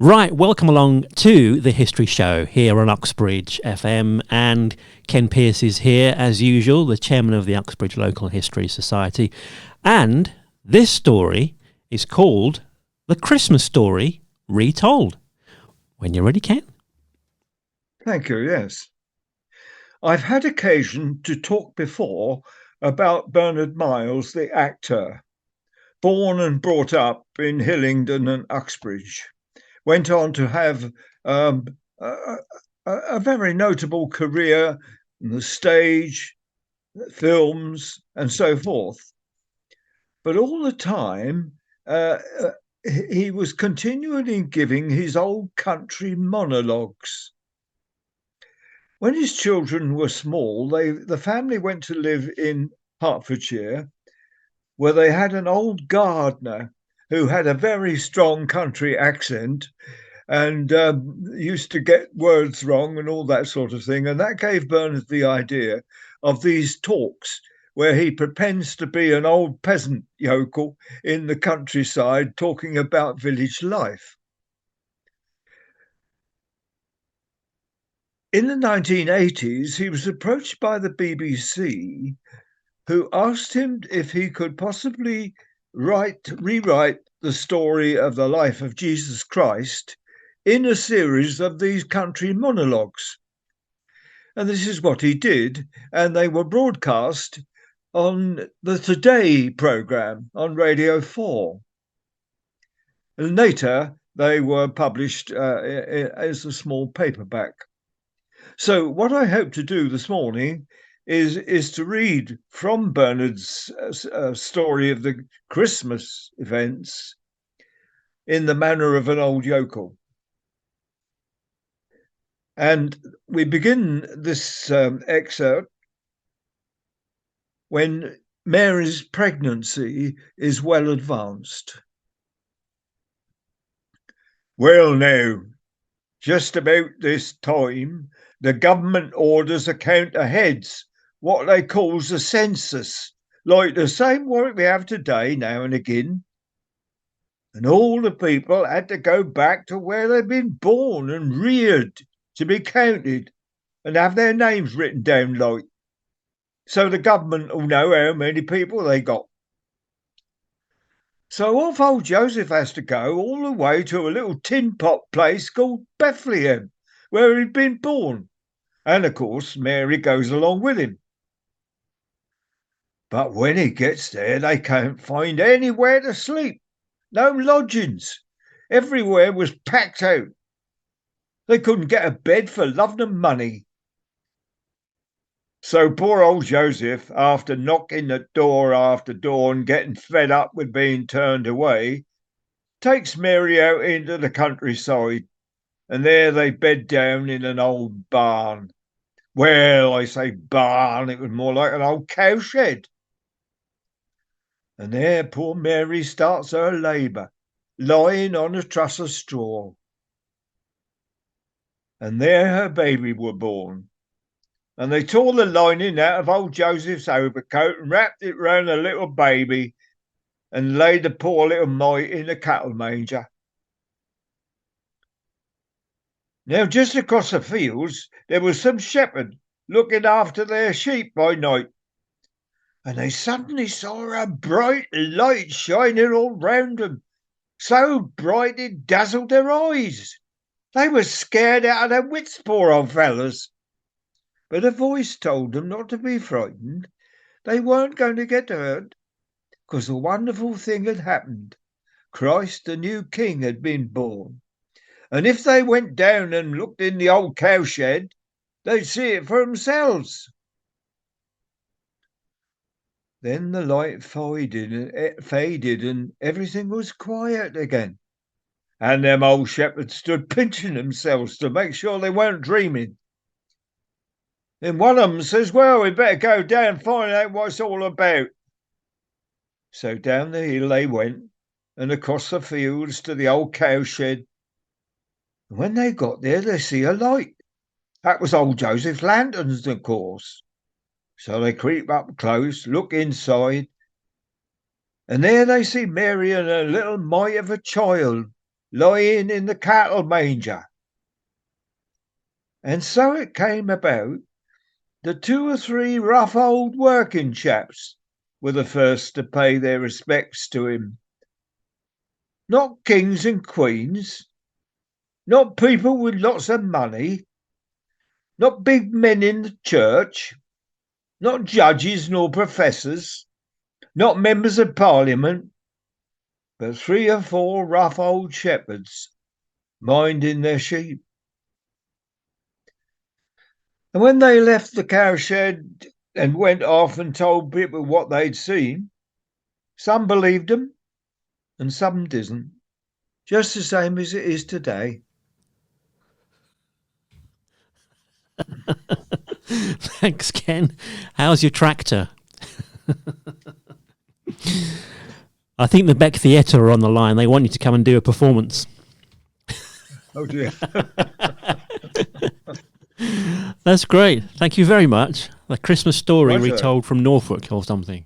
Right, welcome along to the History Show here on Uxbridge FM, and Ken Pearce is here as usual, the chairman of the Uxbridge Local History Society, and this story is called The Christmas Story Retold. When you're ready, Ken. Thank you, yes. I've had occasion to talk before about Bernard Miles, the actor, born and brought up in Hillingdon and Uxbridge. Went on to have a, a very notable career in the stage, films, and so forth. But all the time, he was continually giving his old country monologues. When his children were small, the family went to live in Hertfordshire, where they had an old gardener who had a very strong country accent and used to get words wrong and all that sort of thing. And that gave Bernard the idea of these talks where he pretends to be an old peasant yokel in the countryside talking about village life. In the 1980s, he was approached by the BBC, who asked him if he could possibly rewrite the story of the life of Jesus Christ in a series of these country monologues. And this is what he did, and they were broadcast on the Today programme on Radio 4. And later, they were published as a small paperback. So what I hope to do this morning is to read from Bernard's story of the Christmas events in the manner of an old yokel. And we begin this excerpt when Mary's pregnancy is well advanced. Well, now, just about this time, the government orders a count of heads, what they calls a census, like the same work we have today now and again. And all the people had to go back to where they'd been born and reared to be counted and have their names written down like. So the government will know how many people they got. So off old Joseph has to go all the way to a little tin pot place called Bethlehem, where he'd been born. And of course, Mary goes along with him. But when he gets there, they can't find anywhere to sleep. No lodgings. Everywhere was packed out. They couldn't get a bed for love nor money. So poor old Joseph, after knocking at door after door and getting fed up with being turned away, takes Mary out into the countryside, and there they bed down in an old barn. Well, I say barn, it was more like an old cowshed. And there poor Mary starts her labour, lying on a truss of straw. And there her baby were born. And they tore the lining out of old Joseph's overcoat and wrapped it round the little baby and laid the poor little mite in the cattle manger. Now, just across the fields, there was some shepherd looking after their sheep by night. And they suddenly saw a bright light shining all round them, so bright it dazzled their eyes. They were scared out of their wits, poor old fellows. But a voice told them not to be frightened. They weren't going to get hurt, because a wonderful thing had happened. Christ, the new king, had been born. And if they went down and looked in the old cowshed, they'd see it for themselves. Then the light faded and everything was quiet again. And them old shepherds stood pinching themselves to make sure they weren't dreaming. Then one of them says, well, we better go down and find out what it's all about. So down the hill they went and across the fields to the old cowshed. And when they got there, they see a light. That was old Joseph's lanterns, of course. So they creep up close, look inside, and there they see Mary and a little mite of a child lying in the cattle manger. And so it came about that 2 or 3 rough old working chaps were the first to pay their respects to him. Not kings and queens, not people with lots of money, not big men in the church, not judges nor professors, not members of parliament, but 3 or 4 rough old shepherds minding their sheep. And when they left the cowshed and went off and told people what they'd seen, some believed them and some didn't, just the same as it is today. Thanks, Ken. How's your tractor? I think the Beck Theatre are on the line. They want you to come and do a performance. Oh dear. That's great. Thank you very much. The Christmas story Pleasure. retold from Norfolk or something.